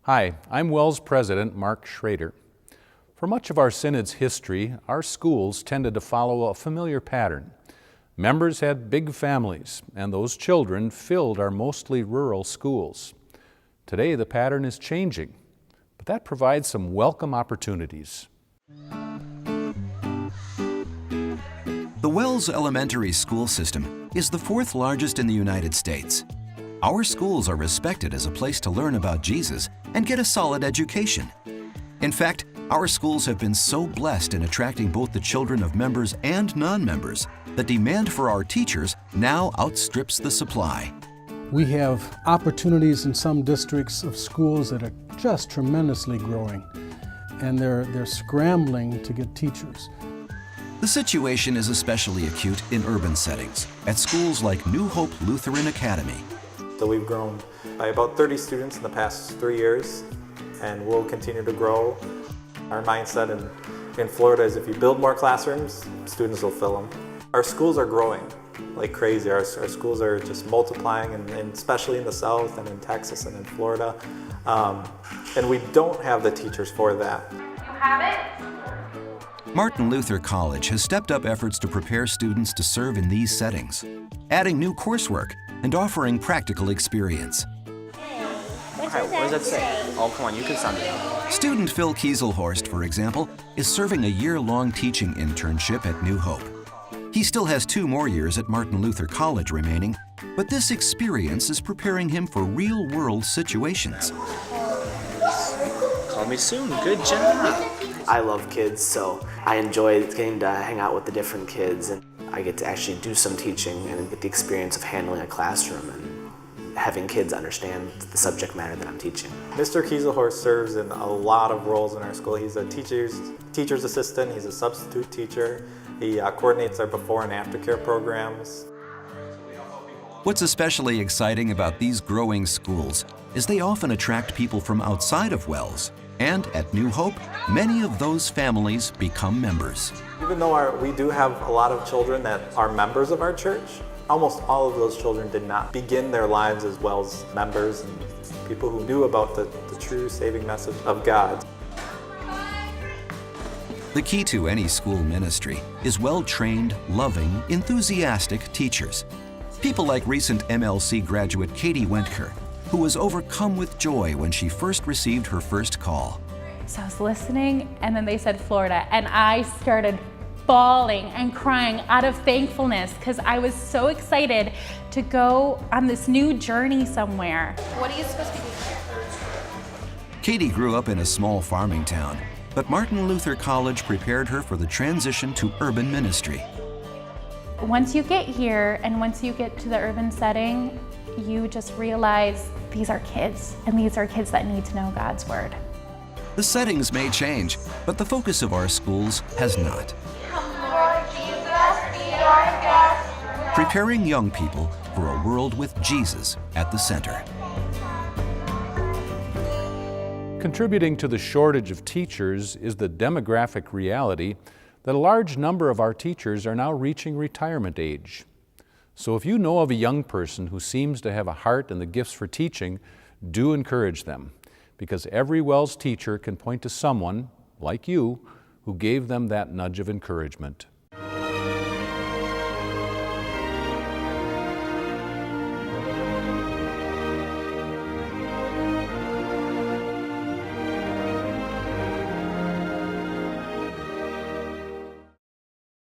Hi, I'm WELS President Mark Schrader. For much of our Synod's history, our schools tended to follow a familiar pattern. Members had big families, and those children filled our mostly rural schools. Today, the pattern is changing, but that provides some welcome opportunities. The WELS elementary school system is the fourth largest in the United States. Our schools are respected as a place to learn about Jesus and get a solid education. In fact, our schools have been so blessed in attracting both the children of members and non-members, the demand for our teachers now outstrips the supply. We have opportunities in some districts of schools that are just tremendously growing, and they're scrambling to get teachers. The situation is especially acute in urban settings, at schools like New Hope Lutheran Academy. So we've grown by about 30 students in the past 3 years, and we'll continue to grow. Our mindset in Florida is if you build more classrooms, students will fill them. Our schools are growing like crazy. Our schools are just multiplying, and especially in the South and in Texas and in Florida. And we don't have the teachers for that. You have it? Martin Luther College has stepped up efforts to prepare students to serve in these settings, adding new coursework and offering practical experience. What does that say? Oh, come on, you can sound it out. Student Phil Kieselhorst, for example, is serving a year-long teaching internship at New Hope. He still has 2 more years at Martin Luther College remaining, but this experience is preparing him for real-world situations. Call me soon. Good job. I love kids, so I enjoy getting to hang out with the different kids, and I get to actually do some teaching and get the experience of handling a classroom and having kids understand the subject matter that I'm teaching. Mr. Kieselhorst serves in a lot of roles in our school. He's a teacher's assistant, he's a substitute teacher, he coordinates our before and after care programs. What's especially exciting about these growing schools is they often attract people from outside of WELS. And at New Hope, many of those families become members. Even though we do have a lot of children that are members of our church, almost all of those children did not begin their lives as WELS members and people who knew about the true saving message of God. The key to any school ministry is well-trained, loving, enthusiastic teachers. People like recent MLC graduate Katie Wentker, who was overcome with joy when she first received her first call. So I was listening, and then they said Florida, and I started bawling and crying out of thankfulness because I was so excited to go on this new journey somewhere. What are you supposed to be doing here? Katie grew up in a small farming town, but Martin Luther College prepared her for the transition to urban ministry. Once you get here and once you get to the urban setting, you just realize these are kids, and these are kids that need to know God's Word. The settings may change, but the focus of our schools has not. Come, Lord Jesus, be our guest. Preparing young people for a world with Jesus at the center. Contributing to the shortage of teachers is the demographic reality that a large number of our teachers are now reaching retirement age. So if you know of a young person who seems to have a heart and the gifts for teaching, do encourage them, because every WELS teacher can point to someone, like you, who gave them that nudge of encouragement.